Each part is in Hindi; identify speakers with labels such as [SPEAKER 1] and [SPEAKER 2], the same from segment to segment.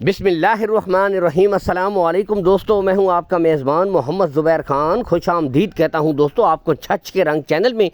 [SPEAKER 1] बिस्मिल्लाहिर्रहमानिर्रहीम। अस्सलाम वालेकुम दोस्तों, मैं हूं आपका मेज़बान मोहम्मद ज़ुबैर ख़ान। खुश आमदीद कहता हूं दोस्तों आपको छछ के रंग चैनल में।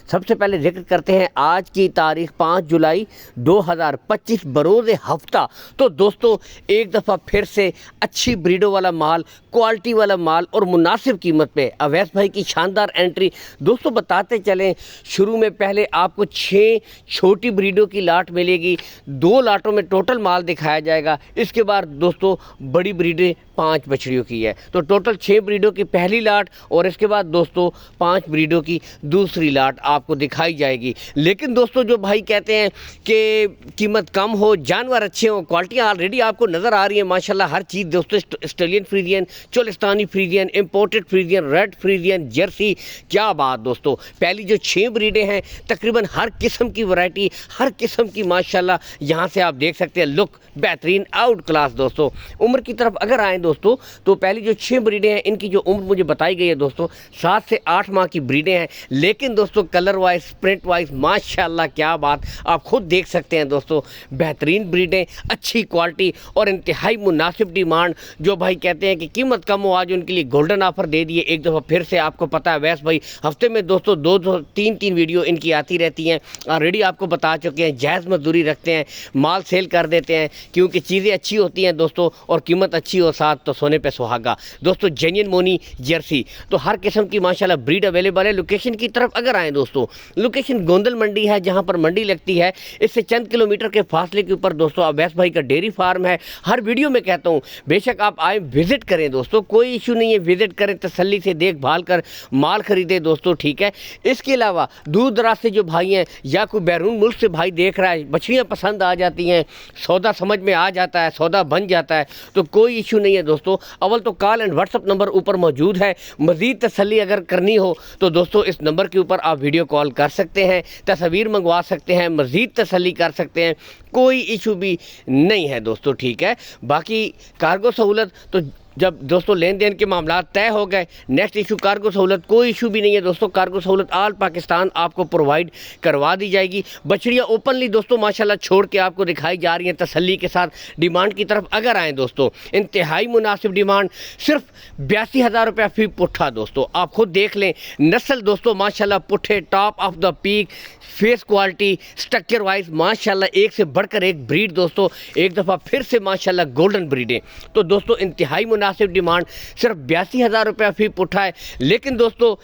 [SPEAKER 1] सबसे पहले जिक्र करते हैं आज की तारीख़ 5 जुलाई 2025 बरोज़ हफ्ता। तो दोस्तों एक दफ़ा फिर से अच्छी ब्रीडों वाला माल, क्वालिटी वाला माल और मुनासिब कीमत पे अवैस भाई की शानदार एंट्री दोस्तों बताते चलें। शुरू में पहले आपको 6 छोटी ब्रीडों की लाट मिलेगी, 2 लाटों में टोटल माल दिखाया जाएगा। इसके बाद दोस्तों बड़ी ब्रीडें 5 बछड़ियों की है, तो टोटल 6 ब्रीडों की पहली लाट और इसके बाद दोस्तों 5 ब्रीडों की दूसरी लाट आपको दिखाई जाएगी। लेकिन दोस्तों जो भाई कहते हैं कि कीमत कम हो, जानवर अच्छे हों, क्वालिटियाँ ऑलरेडी आपको नज़र आ रही हैं माशाल्लाह। हर चीज़ दोस्तों Australian Friesian, Cholistani Friesian, imported Friesian, red Friesian, Jersey, क्या बात दोस्तों। पहली जो 6 ब्रीडें हैं तकरीबन हर किस्म की वैरायटी, हर किस्म की माशाल्लाह यहाँ से आप देख सकते हैं। लुक बेहतरीन, आउट क्लास दोस्तों। उम्र की तरफ अगर आएँ दोस्तों तो पहली जो 6 ब्रीडें हैं इनकी जो उम्र मुझे बताई गई है दोस्तों 7 से 8 माह की ब्रीडें हैं। लेकिन दोस्तों कलर वाइज, प्रिंट वाइज माशाल्लाह क्या बात, आप खुद देख सकते हैं दोस्तों। बेहतरीन ब्रीडें, अच्छी क्वालिटी और इंतहाई मुनासिब डिमांड। जो भाई कहते हैं कि कीमत कम हो, आज उनके लिए गोल्डन ऑफर दे दिए एक दफ़ा फिर से। आपको पता है वैस भाई हफ्ते में दोस्तों 2-3 वीडियो इनकी आती रहती हैं। ऑलरेडी आपको बता चुके हैं, जायज़ मजदूरी रखते हैं, माल सेल कर देते हैं क्योंकि चीज़ें अच्छी होती हैं दोस्तों और कीमत अच्छी हो साथ तो सोने पे सुहागा दोस्तों। जेन्युइन मोनी जर्सी तो हर किस्म की माशाल्लाह ब्रीड अवेलेबल है। लोकेशन की तरफ अगर आएँ दोस्तों, लोकेशन गोंदल मंडी है जहां पर मंडी लगती है। इससे चंद किलोमीटर के फासले के ऊपर दोस्तों अवैस भाई का डेयरी फार्म है। हर वीडियो में कहता हूं बेशक आप आए, विजिट करें दोस्तों, कोई इशू नहीं है, विजिट करें, तसल्ली से देखभाल कर माल खरीदे दोस्तों, ठीक है। इसके अलावा दूर दराज से जो भाई हैं या कोई बैरून मुल्क से भाई देख रहा है, बछड़ियाँ पसंद आ जाती हैं, सौदा समझ में आ जाता है, सौदा बन जाता है, तो कोई इशू नहीं है दोस्तों। अव्वल तो कॉल एंड व्हाट्सअप नंबर ऊपर मौजूद है। मज़ीद तसल्ली अगर करनी हो तो दोस्तों इस नंबर के ऊपर आप वीडियो कॉल कर सकते हैं, तस्वीर मंगवा सकते हैं, मज़ीद तसल्ली कर सकते हैं, कोई इशू भी नहीं है दोस्तों, ठीक है। बाकी कार्गो सहूलत तो जब दोस्तों लेन देन के मामला तय हो गए, नेक्स्ट इशू कार्गो सहूलत, कोई इशू भी नहीं है दोस्तों। कार्गो सहूलत ऑल पाकिस्तान आपको प्रोवाइड करवा दी जाएगी। बछड़ियाँ ओपनली दोस्तों माशाल्लाह छोड़ के आपको दिखाई जा रही हैं तसल्ली के साथ। डिमांड की तरफ अगर आएँ दोस्तों, इंतहाई मुनासिब डिमांड, सिर्फ 82,000 रुपया फी पुट्ठा दोस्तों। आप खुद देख लें नस्ल दोस्तों माशाल्लाह, पुट्ठे, top of the peak, face quality, structure wise माशाल्लाह एक से बढ़कर एक ब्रीड दोस्तों। एक दफ़ा फिर से माशाल्लाह गोल्डन ब्रीडें तो दोस्तों इंतहाई मुनासिब डिमांड, सिर्फ 82,000 रुपया फी पुट्ठा है। लेकिन दोस्तों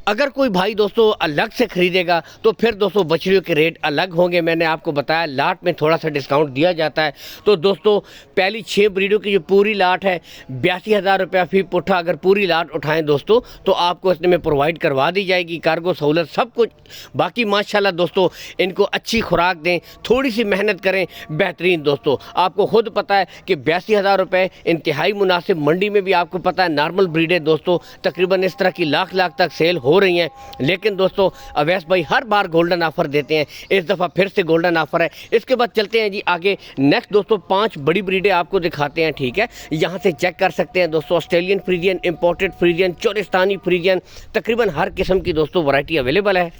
[SPEAKER 1] अगर कोई भाई दोस्तों अलग से ख़रीदेगा तो फिर दोस्तों बछड़ियों के रेट अलग होंगे। मैंने आपको बताया लाट में थोड़ा सा डिस्काउंट दिया जाता है। तो दोस्तों पहली 6 ब्रीडों की जो पूरी लाट है 82,000 रुपया फी पुट्ठा, अगर पूरी लाट उठाएं दोस्तों तो आपको इसमें में प्रोवाइड करवा दी जाएगी, कार्गो सहूलत सब कुछ। बाकी माशाल्लाह दोस्तों इनको अच्छी खुराक दें, थोड़ी सी मेहनत करें, बेहतरीन दोस्तों। आपको खुद पता है कि 82,000 रुपये इंतहाई मुनासिब। मंडी में भी आपको पता है नॉर्मल ब्रीडें दोस्तों तकरीबन इस तरह की लाख तक सेल हो रही हैं। लेकिन दोस्तों अवैस भाई हर बार गोल्डन ऑफर देते हैं, इस दफ़ा फिर से गोल्डन ऑफर है। इसके बाद चलते हैं जी आगे, नेक्स्ट दोस्तों 5 बड़ी ब्रीडें आपको दिखाते हैं, ठीक है। यहाँ से चेक कर सकते हैं दोस्तों, Australian Friesian, imported Friesian, Cholistani Friesian, तकरीबन हर किस्म की दोस्तों वैरायटी अवेलेबल है।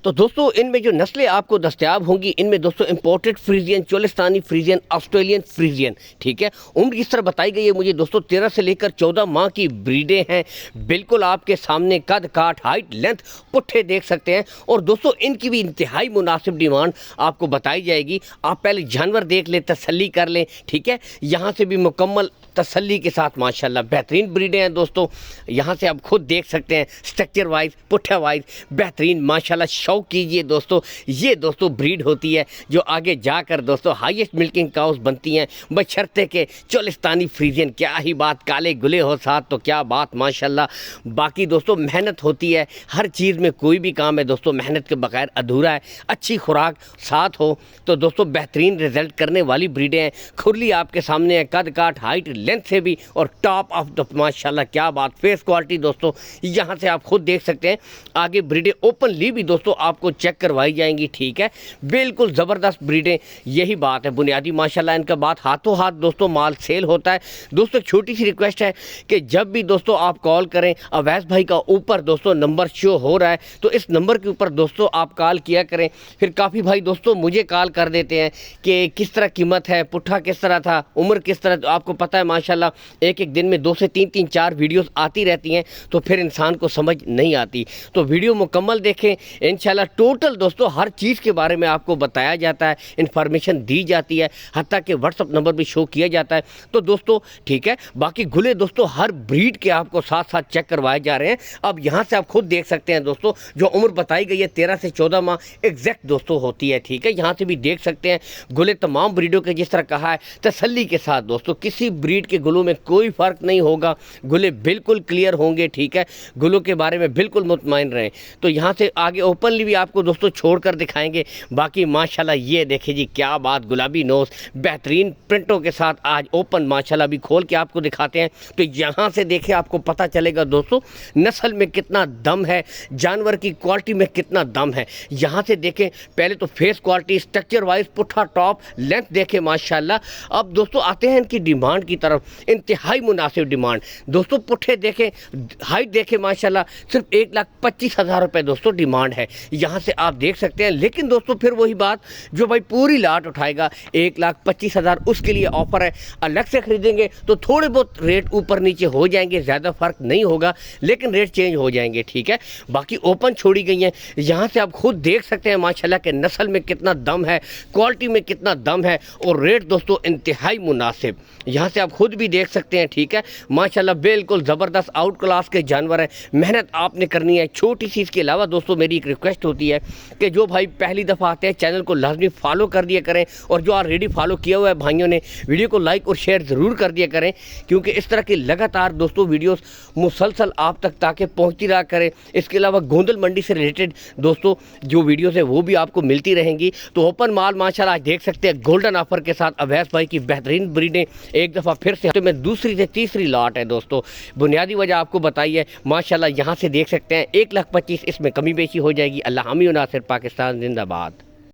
[SPEAKER 1] तो दोस्तों इनमें जो नस्लें आपको दस्तयाब होंगी, इनमें दोस्तों imported Friesian, Cholistani Friesian, Australian Friesian, ठीक है। उम्र इस तरह बताई गई है मुझे दोस्तों 13 से लेकर 14 माह की ब्रीडें हैं। बिल्कुल आपके सामने कद काठ, हाइट, लेंथ, पुट्ठे देख सकते हैं। और दोस्तों इनकी भी इंतहाई मुनासिब डिमांड आपको बताई जाएगी। आप पहले जानवर देख लें, तसल्ली कर लें, ठीक है। यहाँ से भी मुकम्मल तसल्ली के साथ माशाल्लाह बेहतरीन ब्रीडें हैं दोस्तों। यहाँ से आप खुद देख सकते हैं स्ट्रक्चर वाइज, पुट्ठा वाइज बेहतरीन माशाल्लाह। शौक कीजिए दोस्तों, ये दोस्तों ब्रीड होती है जो आगे जाकर दोस्तों हाईएस्ट मिल्किंग काउस बनती हैं, बशर्ते के चोलिस्तानी फ्रीजियन। क्या ही बात, काले गुले हो साथ तो क्या बात माशाल्लाह। बाकी दोस्तों मेहनत होती है, हर चीज़ में कोई भी काम है दोस्तों मेहनत के बगैर अधूरा है। अच्छी खुराक साथ हो तो दोस्तों बेहतरीन रिजल्ट करने वाली ब्रीडें हैं। खुरली आपके सामने है, कद काठ, हाइट, लेंथ से भी और टॉप ऑफ द माशाल्लाह क्या बात, फेस क्वालिटी दोस्तों यहाँ से आप खुद देख सकते हैं। आगे ब्रीडें ओपनली भी दोस्तों आपको चेक करवाई जाएंगी, ठीक है। बिल्कुल ज़बरदस्त ब्रीडें, यही बात है बुनियादी। माशाल्लाह इनका बात हाथों हाथ दोस्तों माल सेल होता है। दोस्तों छोटी सी रिक्वेस्ट है कि जब भी दोस्तों आप कॉल करें, अवैस भाई का ऊपर दोस्तों नंबर शो हो रहा है, तो इस नंबर के ऊपर दोस्तों आप कॉल किया करें। फिर काफ़ी भाई दोस्तों मुझे कॉल कर देते हैं कि किस तरह कीमत है, पुट्ठा किस तरह था, उम्र किस तरह। तो आपको पता है माशाल्लाह एक एक दिन में 2 से 3-4 वीडियोस आती रहती हैं, तो फिर इंसान को समझ नहीं आती। तो वीडियो मुकम्मल देखें, इंशाल्लाह टोटल दोस्तों हर चीज़ के बारे में आपको बताया जाता है, इन्फॉर्मेशन दी जाती है, हत्ता कि व्हाट्सअप नंबर भी शो किया जाता है। तो दोस्तों ठीक है, बाकी गुले दोस्तों हर ब्रीड के आपको साथ साथ चेक करवाए जा रहे हैं। अब यहाँ से आप खुद देख सकते हैं दोस्तों, जो उम्र बताई गई है 13 से 14 माह एग्जैक्ट दोस्तों होती है, ठीक है। यहाँ से भी देख सकते हैं गुले तमाम ब्रीडों के जिस तरह कहा है तसल्ली के साथ दोस्तों, किसी ब्रीड के गुलों में कोई फ़र्क नहीं होगा, गुले बिल्कुल क्लियर होंगे, ठीक है। गुलों के बारे में बिल्कुल मुतमईन रहें। तो यहाँ से आगे ओपनली भी आपको दोस्तों छोड़ कर दिखाएंगे। बाकी माशाल्लाह ये देखिए जी क्या बात, गुलाबी नोज बेहतरीन प्रिंटों के साथ आज ओपन माशाल्लाह भी खोल के आपको दिखाते हैं। तो यहाँ से देखें आपको पता चलेगा दोस्तों नस्ल में कितना दम है, जानवर की क्वालिटी में कितना दम है। यहाँ से देखें पहले तो फेस क्वालिटी, स्ट्रक्चर वाइज, पुट्ठा टॉप, लेंथ देखें माशाल्लाह। अब दोस्तों आते हैं इनकी डिमांड की तरफ, इंतहाई मुनासिब डिमांड दोस्तों। पुट्ठे देखें, हाइट देखें माशाल्लाह, सिर्फ 1,25,000 रुपये दोस्तों डिमांड है। यहाँ से आप देख सकते हैं। लेकिन दोस्तों फिर वही बात, जो भाई पूरी लाट उठाएगा 1,25,000 उसके लिए ऑफर है। अलग से खरीदेंगे तो थोड़े बहुत रेट ऊपर नीचे हो जाएंगे, ज़्यादा फर्क नहीं होगा, लेकिन रेट चेंज हो जाएंगे, ठीक है। बाकी ओपन छोड़ी गई हैं, यहाँ से आप खुद देख सकते हैं माशाल्लाह के नस्ल में कितना दम है, क्वालिटी में कितना दम है, और रेट दोस्तों इंतहाई मुनासिब। यहाँ से आप खुद भी देख सकते हैं, ठीक है। माशाल्लाह बिल्कुल ज़बरदस्त आउट क्लास के जानवर हैं। मेहनत आपने करनी है छोटी सी। इसके अलावा दोस्तों मेरी एक रिक्वेस्ट होती है कि जो भाई पहली दफ़ा आते हैं चैनल को लाजमी फॉलो कर दिया करें, और जो ऑलरेडी फॉलो किया हुआ है भाइयों ने वीडियो को लाइक और शेयर ज़रूर कर दिया करें, क्योंकि इस तरह की लगातार दोस्तों वीडियोस मुसलसल आप तक ताकि पहुंचती रहा करें। इसके अलावा गोंदल मंडी से रिलेटेड दोस्तों जो वीडियोस है वो भी आपको मिलती रहेंगी। तो ओपन माल माशाल्लाह आज देख सकते हैं गोल्डन ऑफर के साथ अवैस भाई की बेहतरीन ब्रीडें एक दफ़ा फिर से हफ्ते में दूसरी से तीसरी लॉट है दोस्तों। बुनियादी वजह आपको बताई है माशाल्लाह। यहाँ से देख सकते हैं 1,25,000 इसमें कमी बेशी हो जाएगी। अल्लाह हामी नासिर, पाकिस्तान जिंदाबाद।